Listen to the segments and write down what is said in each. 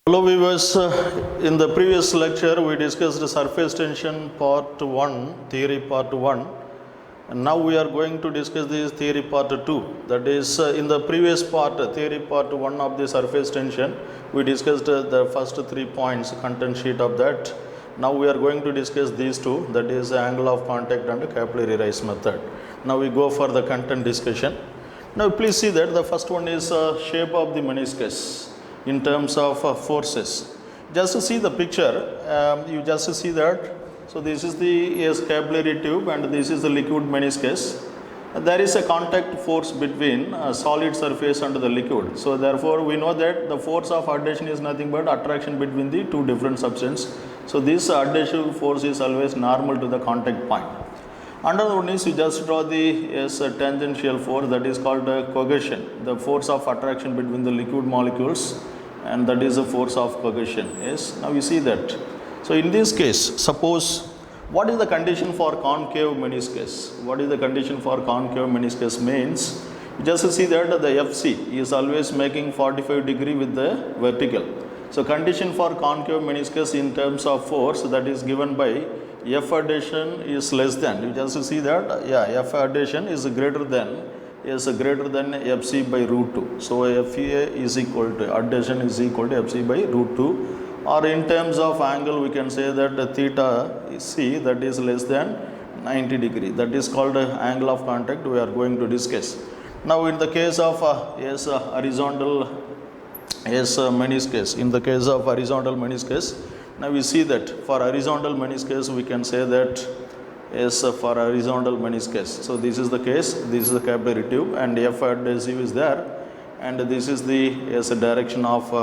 Hello viewers, in the previous lecture we discussed surface tension part 1, theory part 1, and now we are going to discuss this theory part 2. That is, in the previous part, theory part 1 of the surface tension, we discussed the first 3 points, content sheet of that. Now we are going to discuss these two, that is angle of contact and capillary rise method. Now we go for the content discussion. Now please see that the first one is shape of the meniscus in terms of forces. Just to see the picture, you just see that. So this is the capillary tube and this is the liquid meniscus. There is a contact force between a solid surface and the liquid. So therefore we know that the force of adhesion is nothing but attraction between the two different substances. So this adhesive force is always normal to the contact point. Another one is you just draw the tangential force, that is called cohesion, the force of attraction between the liquid molecules, and that is the force of cohesion. Yes, now you see that. So in this case, suppose what is the condition for concave meniscus? What is the condition for concave meniscus means? You just see that the FC is always making 45 degree with the vertical. So condition for concave meniscus in terms of force, that is given by F adhesion is less than, you just see that, F adhesion is greater than FC by root 2. So FA is equal to, adhesion is equal to FC by root 2, or in terms of angle we can say that theta C, that is less than 90 degree. That is called angle of contact we are going to discuss. Now in the case of horizontal meniscus, in the case of horizontal meniscus, now we see that for horizontal meniscus we can say that for horizontal meniscus. So this is the case, this is the capillary tube and F adhesive is there, and this is the direction of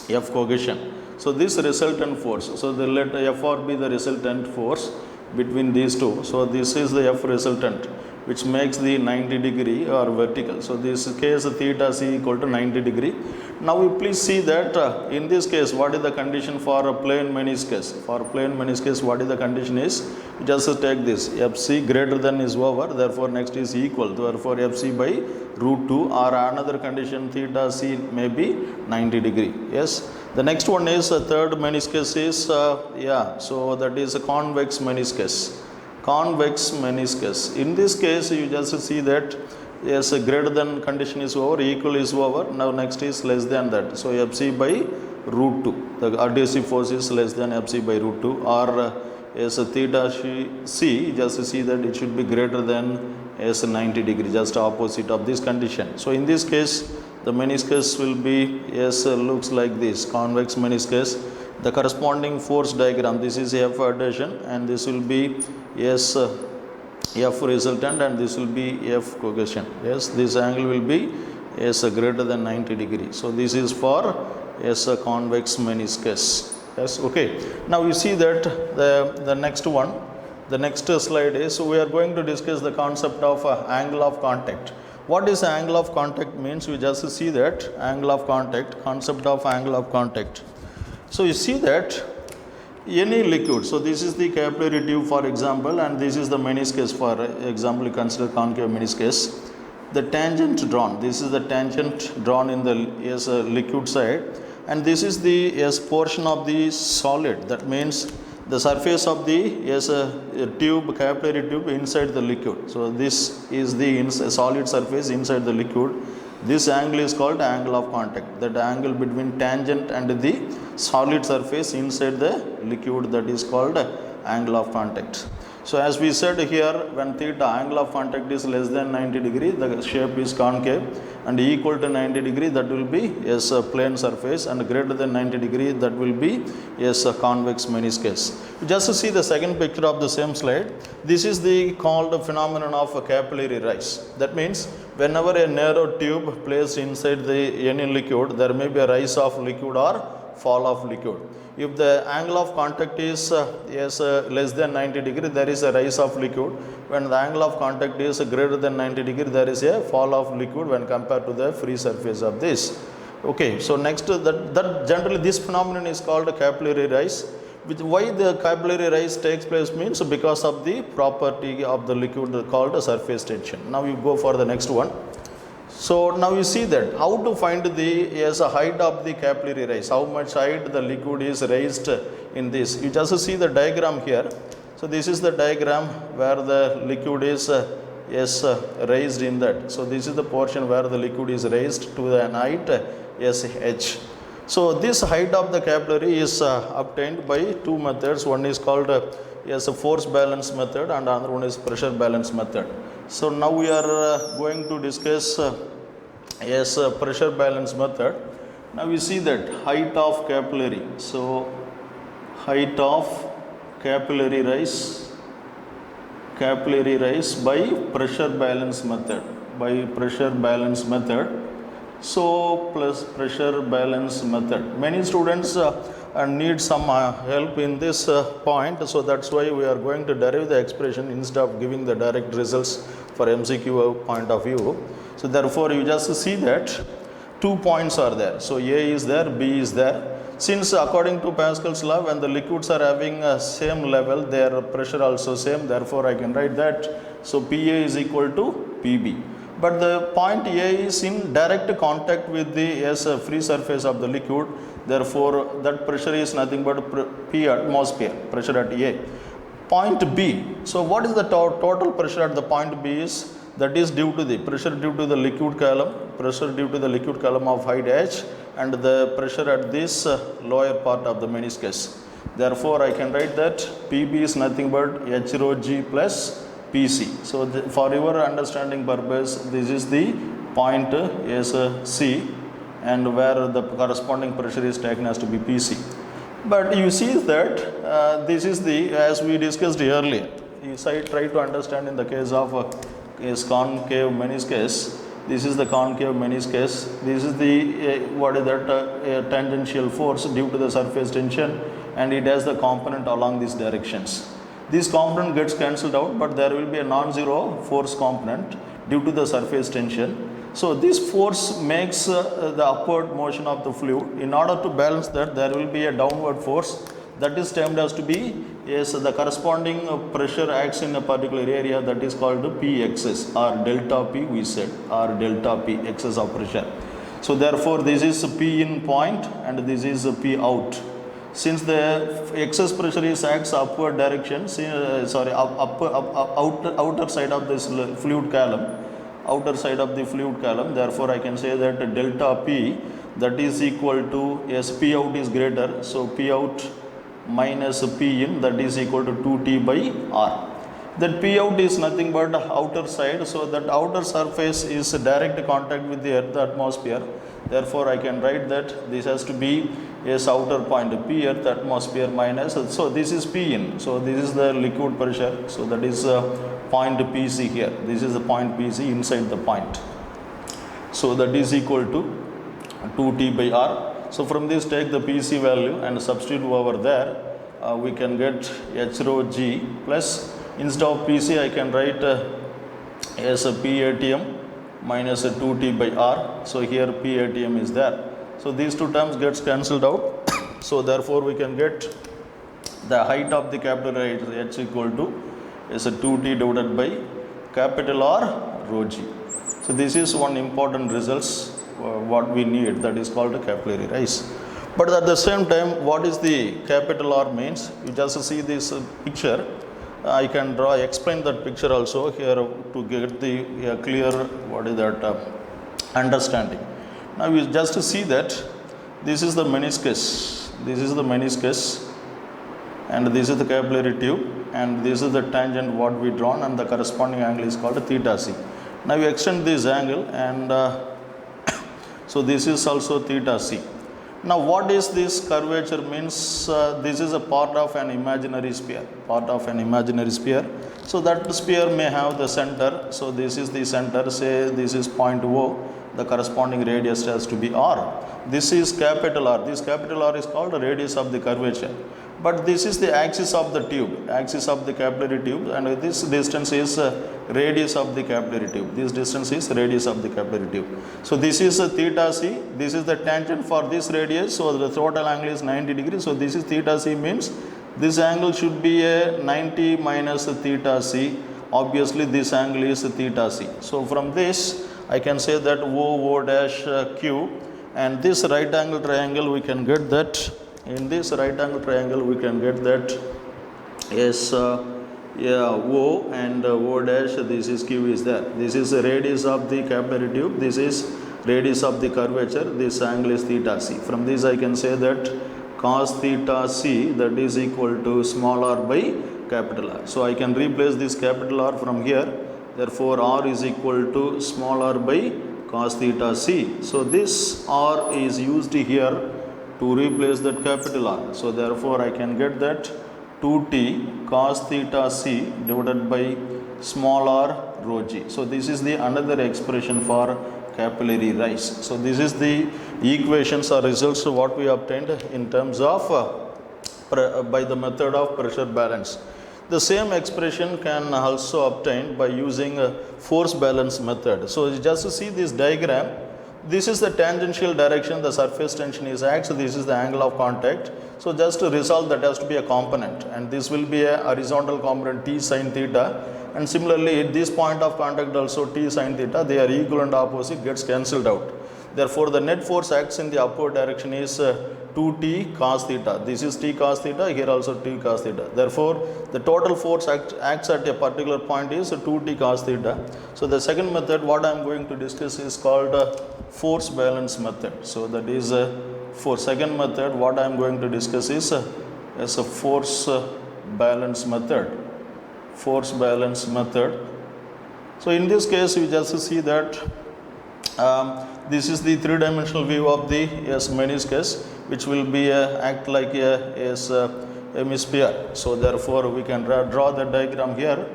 F cohesion. So this resultant force, so let Fr be the resultant force between these two. So this is the F resultant, which makes the 90 degree or vertical. So this case theta C equal to 90 degree. Now you please see that in this case what is the condition for a plane meniscus? For plane meniscus what is the condition is? Just take this, FC greater than is over, therefore next is equal, therefore FC by root 2, or another condition theta C may be 90 degree. Yes. The next one is third meniscus is, so that is a convex meniscus. Convex meniscus. In this case you just see that greater than condition is over, equal is over, now next is less than that. So FC by root 2, the adhesive force is less than FC by root 2, or theta C, just see that it should be greater than 90 degree, just opposite of this condition. So in this case the meniscus will be looks like this, convex meniscus. The corresponding force diagram, this is F adhesion and this will be F resultant and this will be F cohesion. Yes, this angle will be greater than 90 degree. So this is for a convex meniscus. Yes, okay. Now you see that the next one, the next slide is, so we are going to discuss the concept of angle of contact. What is angle of contact means? We just see that angle of contact, concept of angle of contact. So you see that any liquid, so this is the capillary tube for example, and this is the meniscus for example, you consider concave meniscus. The tangent drawn, this is the tangent drawn in the liquid side, and this is the portion of the solid, that means the surface of the tube, capillary tube inside the liquid. So this is the solid surface inside the liquid. This angle is called angle of contact, that angle between tangent and the solid surface inside the liquid, that is called angle of contact. So as we said here, when theta, angle of contact is less than 90 degree, the shape is concave, and equal to 90 degree, that will be a plane surface, and greater than 90 degree, that will be a convex meniscus. Just to see the second picture of the same slide, this is the called phenomenon of a capillary rise. That means whenever a narrow tube placed inside any liquid, there may be a rise of liquid or fall of liquid. If the angle of contact is less than 90 degree, there is a rise of liquid. When the angle of contact is greater than 90 degree, there is a fall of liquid when compared to the free surface of this. Okay, so next, that generally this phenomenon is called capillary rise. Why the capillary rise takes place means because of the property of the liquid called surface tension. Now you go for the next one. So now you see that how to find the height of the capillary rise, how much height the liquid is raised in this. You just see the diagram here. So this is the diagram where the liquid is raised in that. So this is the portion where the liquid is raised to an height h. So this height of the capillary is obtained by two methods. One is called force balance method and another one is pressure balance method. So now we are going to discuss pressure balance method. Now we see that height of capillary. So height of capillary rise by pressure balance method, so plus pressure balance method. Many students need some help in this point, so that's why we are going to derive the expression instead of giving the direct results for MCQ point of view. So therefore you just see that 2 points are there. So A is there, B is there. Since according to Pascal's law, when the liquids are having same level, their pressure also same, therefore I can write that. So PA is equal to PB. But the point A is in direct contact with the free surface of the liquid, therefore that pressure is nothing but P atmosphere, pressure at A. Point B, so what is the total pressure at the point B is, that is due to the pressure due to the liquid column of height h and the pressure at this lower part of the meniscus. Therefore I can write that PB is nothing but h rho g plus PC. So for your understanding purpose, this is the point C, and where the corresponding pressure is taken as to be PC. But you see that this is the, as we discussed earlier, you try to understand in the case of concave meniscus. This is the concave meniscus. This is the tangential force due to the surface tension, and it has the component along these directions. This component gets cancelled out, but there will be a non-zero force component due to the surface tension. So this force makes the upward motion of the fluid. In order to balance that, there will be a downward force that is termed as to be the corresponding pressure acts in a particular area, that is called P excess or delta P, we said, or delta P excess of pressure. So therefore this is P in point and this is P out. Since the excess pressure is acts upward direction, outer side of this fluid column, therefore I can say that delta P, that is equal to, P out is greater, so P out minus P in, that is equal to 2T by R. That P out is nothing but outer side, so that outer surface is direct contact with the earth atmosphere. Therefore I can write that this has to be outer point P earth atmosphere minus, so this is P in, so this is the liquid pressure, so that is point PC here. This is the point PC inside the point, so that is equal to 2T by R. So from this take the PC value and substitute over there, we can get h rho g plus, instead of PC I can write as a P ATM minus a 2T by R. So here P ATM is there. So these two terms gets cancelled out. So therefore we can get the height of the capillary h equal to is a 2T divided by capital R rho g. So this is one important results what we need, that is called a capillary rise. But at the same time, what is the capital R means? You just see this picture. I can explain that picture also here to get the clear understanding. Now you just see that this is the meniscus, and this is the capillary tube, and this is the tangent what we drawn, and the corresponding angle is called theta c. Now you extend this angle, and so this is also theta c. Now what is this curvature means? This is a part of an imaginary sphere, so that sphere may have the center. So this is the center, say this is point O, the corresponding radius has to be R. This is capital R. This capital R is called the radius of the curvature. But this is the axis of the tube, capillary tube, and this distance is radius of the capillary tube. So this is theta c. This is the tangent for this radius. So the total angle is 90 degrees. So this is theta c, means this angle should be a 90 minus theta c. Obviously this angle is theta c. So from this I can say that O dash Q, and this right angle triangle we can get that, in this right angle triangle we can get that yes O and O dash, this is Q is there. This is the radius of the capillary tube, this is radius of the curvature, this angle is theta c. From this I can say that cos theta c, that is equal to small r by capital R. So I can replace this capital R from here, therefore R is equal to small r by cos theta c. So this R is used here to replace that capital R. So therefore I can get that 2t cos theta c divided by small r rho g. So this is the another expression for capillary rise. So this is the equations or results what we obtained in terms of by the method of pressure balance. The same expression can also obtain by using a force balance method. So just to see this diagram, this is the tangential direction, the surface tension is x, this is the angle of contact. So just to resolve, that has to be a component, and this will be a horizontal component t sin theta, and similarly at this point of contact also t sin theta, they are equal and opposite, gets cancelled out. Therefore the net force acts in the upward direction is 2t cos theta. This is t cos theta, here also t cos theta. Therefore the total force acts at a particular point is 2t cos theta. So the second method what I am going to discuss is called force balance method. So that is for second method what I am going to discuss is a force balance method. Force balance method. So in this case we just see that this is the three-dimensional view of the meniscus, which will be act like a hemisphere. So therefore we can draw the diagram here.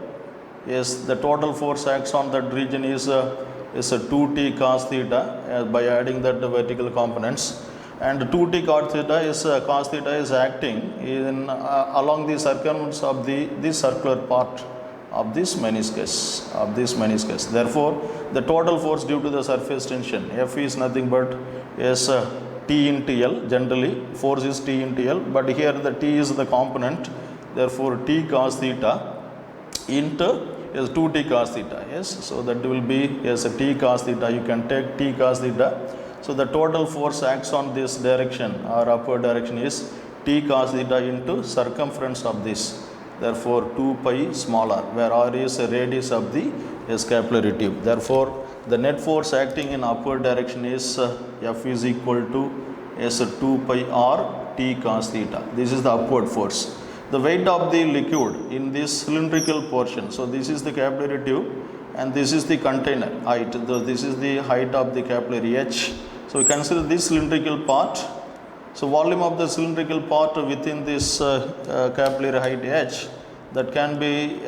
Yes, the total force acts on that region is a 2t cos theta by adding that vertical components, and 2t cos theta is acting in along the circumference of the circular part of this meniscus. Therefore the total force due to the surface tension F is nothing but T into L. Generally force is T into L, but here the T is the component, therefore T cos theta into 2t cos theta. Yes, so that will be a T cos theta, you can take T cos theta. So the total force acts on this direction or upward direction is T cos theta into circumference of this, therefore 2 pi small r, where r is a radius of the capillary tube. Therefore the net force acting in upward direction is F is equal to 2 pi r T cos theta. This is the upward force. The weight of the liquid in this cylindrical portion, so this is the capillary tube and this is the container height, this is the height of the capillary H. So we consider this cylindrical part. So volume of the cylindrical part within this capillary height H, that can be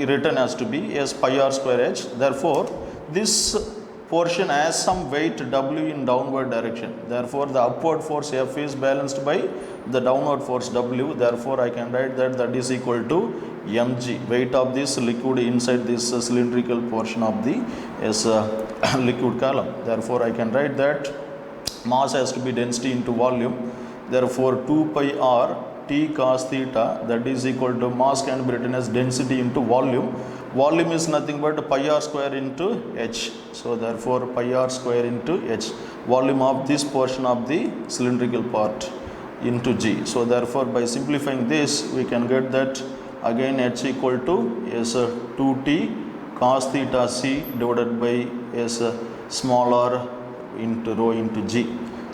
written as to be as pi r square H. Therefore this portion has some weight W in downward direction. Therefore the upward force F is balanced by the downward force W. Therefore I can write that is equal to mg, weight of this liquid inside this cylindrical portion of the liquid column. Therefore I can write that mass has to be density into volume. Therefore 2 pi r T cos theta, that is equal to mass can be written as density into volume. Volume is nothing but pi r square into H. So therefore pi r square into H, volume of this portion of the cylindrical part into G. So therefore by simplifying this we can get that again H equal to 2t cos theta c divided by small r into rho into G.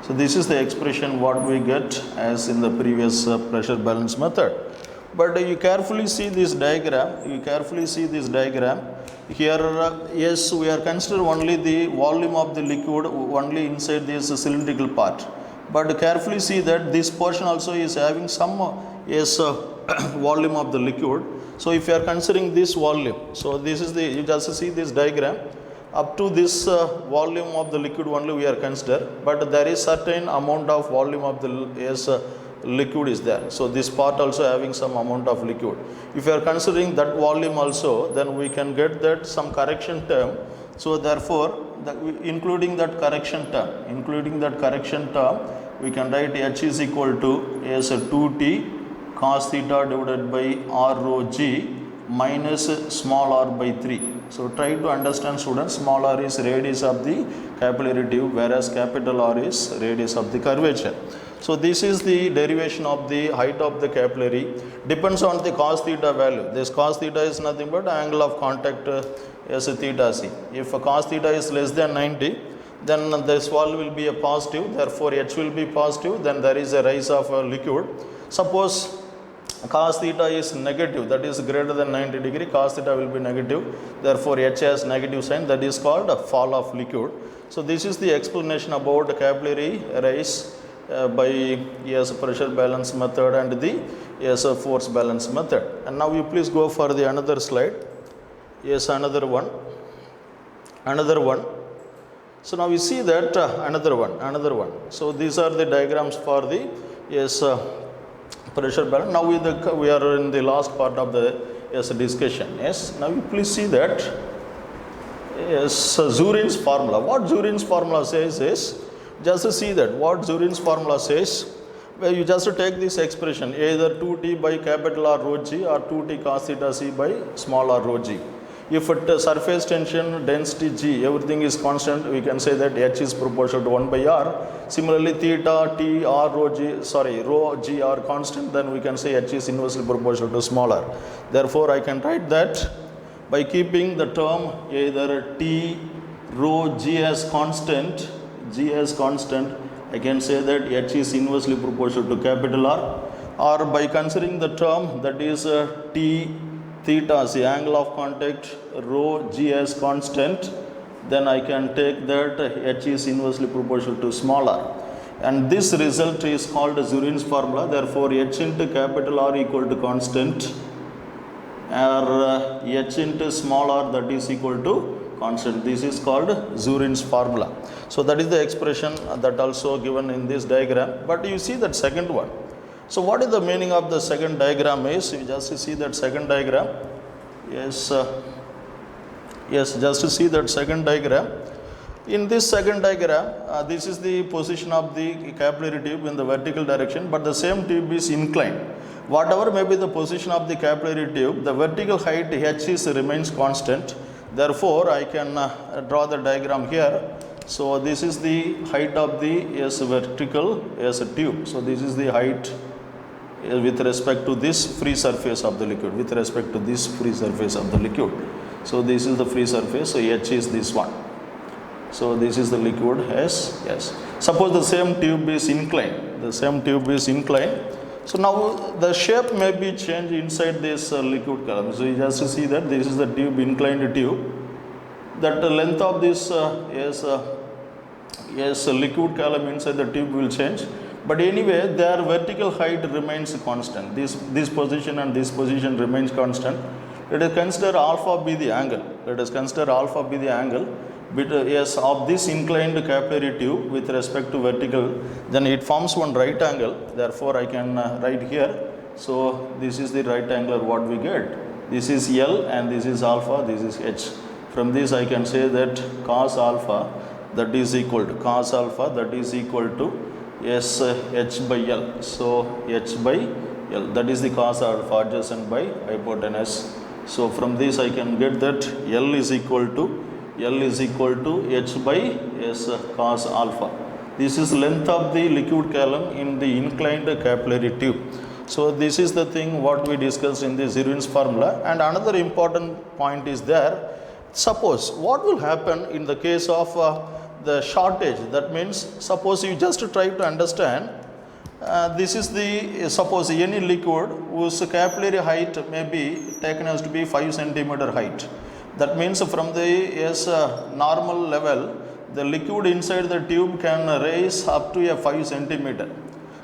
So this is the expression what we get as in the previous pressure balance method. But you carefully see this diagram, here yes, we are considering only the volume of the liquid only inside this cylindrical part, but carefully see that this portion also is having some volume of the liquid. So if you are considering this volume, so this is the, you just see this diagram, up to this volume of the liquid only we are consider, but there is certain amount of volume of the liquid is there. So this part also having some amount of liquid. If you are considering that volume also, then we can get that some correction term. So therefore including that correction term, we can write H is equal to 2t cos theta divided by r rho g minus small r by 3. So try to understand, students, small r is radius of the capillary tube, whereas capital R is radius of the curvature. So this is the derivation of the height of the capillary. Depends on the cos theta value. This cos theta is nothing but angle of contact as a theta c. If cos theta is less than 90, then this wall will be a positive, therefore h will be positive, then there is a rise of a liquid. Suppose cos theta is negative, that is greater than 90 degree, cos theta will be negative, therefore h has negative sign, that is called a fall of liquid. So this is the explanation about the capillary rise by pressure balance method and the force balance method. And now you please go for the another slide. Another one. So now we see that another one. So these are the diagrams for the pressure balance. Now we are in the last part of the discussion. Now you please see that Zurin's formula. What Zurin's formula says is, just see that what Zurin's formula says, where you just take this expression either 2t by capital R rho g or 2t cos theta c by small r rho g. If at surface tension, density g, everything is constant, we can say that h is proportional to 1 by r. Similarly, theta, t, r, rho g are constant, then we can say h is inversely proportional to small r. Therefore, I can write that by keeping the term either t, rho, g as constant, I can say that h is inversely proportional to capital R, or by considering the term that is t, theta, the angle of contact, rho, g as constant, then I can take that h is inversely proportional to small r. And this result is called Zurin's formula. Therefore, h into capital R equal to constant, or h into small r, that is equal to constant. This is called Zurin's formula. So that is the expression that also given in this diagram. But you see that second one. So what is the meaning of the second diagram is, you just see that second diagram. Just to see that second diagram. In this second diagram, this is the position of the capillary tube in the vertical direction, but the same tube is inclined. Whatever may be the position of the capillary tube, the vertical height h is remains constant. Therefore, I can draw the diagram here. So this is the height of the vertical tube. So this is the height with respect to this free surface of the liquid, So this is the free surface, so h is this one. So this is the liquid S. Suppose the same tube is inclined. So now the shape may be changed inside this liquid column. So you just see that this is the tube, inclined tube. That the length of this liquid column inside the tube will change. But anyway, their vertical height remains constant. This position and this position remains constant. Let us consider alpha be the angle. Of this inclined capillary tube with respect to vertical, then it forms one right angle. Therefore, I can write here. So this is the right angle what we get. This is L and this is alpha, this is H. From this I can say that cos alpha that is equal to S H by L. So H by L, that is the cos alpha adjacent by hypotenuse. So from this I can get that L is equal to H by S cos alpha. This is length of the liquid column in the inclined capillary tube. So this is the thing what we discussed in the Zurin's formula. And another important point is there. Suppose what will happen in the case of the shortage. That means suppose you just try to understand, this is the, suppose any liquid whose capillary height may be taken as to be 5 centimeter height. That means from the normal level, the liquid inside the tube can raise up to a 5 centimeter.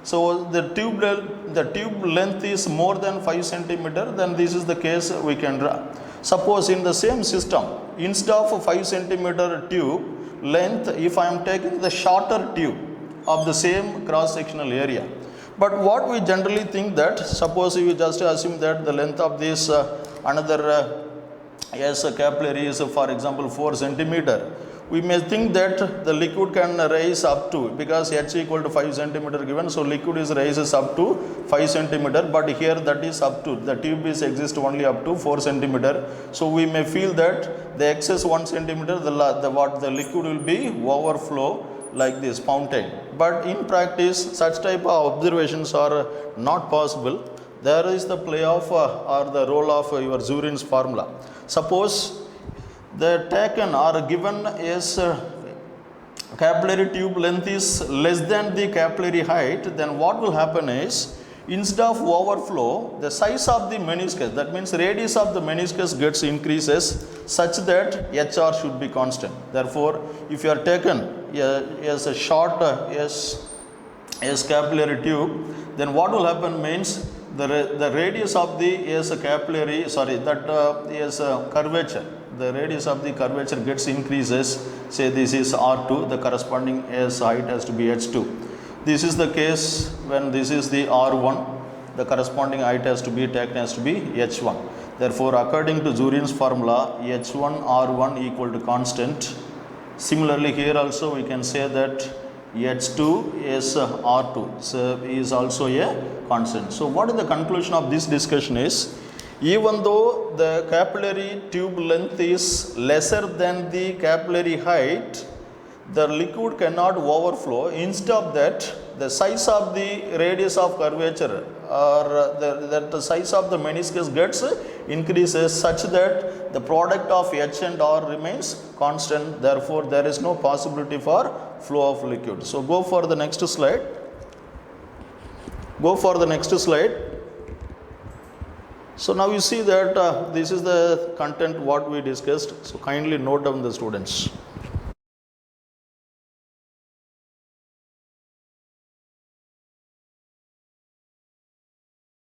So the tube length is more than 5 centimeter, then this is the case we can draw. Suppose in the same system, instead of 5 centimeter tube length, if I am taking the shorter tube of the same cross-sectional area. But what we generally think that, suppose you just assume that the length of this another capillary is for example 4 centimeter. we may think that the liquid can rise up to, because h equal to 5 centimeter given, so liquid is rises up to 5 centimeter, but here that is up to, the tube is exist only up to 4 centimeter. So we may feel that the excess 1 centimeter, the liquid will be overflow like this fountain. But in practice, such type of observations are not possible. There is the play of or the role of your Zurin's formula. Suppose the taken or given is capillary tube length is less than the capillary height, then what will happen is, instead of overflow, the size of the meniscus, that means radius of the meniscus gets increases such that HR should be constant. Therefore, if you are taken as a short as capillary tube, then what will happen means the radius of the capillary, curvature, the radius of the curvature gets increases. Say this is R2, the corresponding S height has to be H2. This is the case when this is the R1, the corresponding height has to be taken as to be H1. Therefore, according to Zurin's formula, H1 R1 equal to constant. Similarly, here also we can say that H2 is R2, so is also a constant. So what is the conclusion of this discussion is, even though the capillary tube length is lesser than the capillary height, the liquid cannot overflow. Instead of that, the size of the radius of curvature or the size of the meniscus gets increases such that the product of H and R remains constant. Therefore, there is no possibility for flow of liquid. So go for the next slide. Go for the next slide. So now you see that this is the content what we discussed. So kindly note down the students.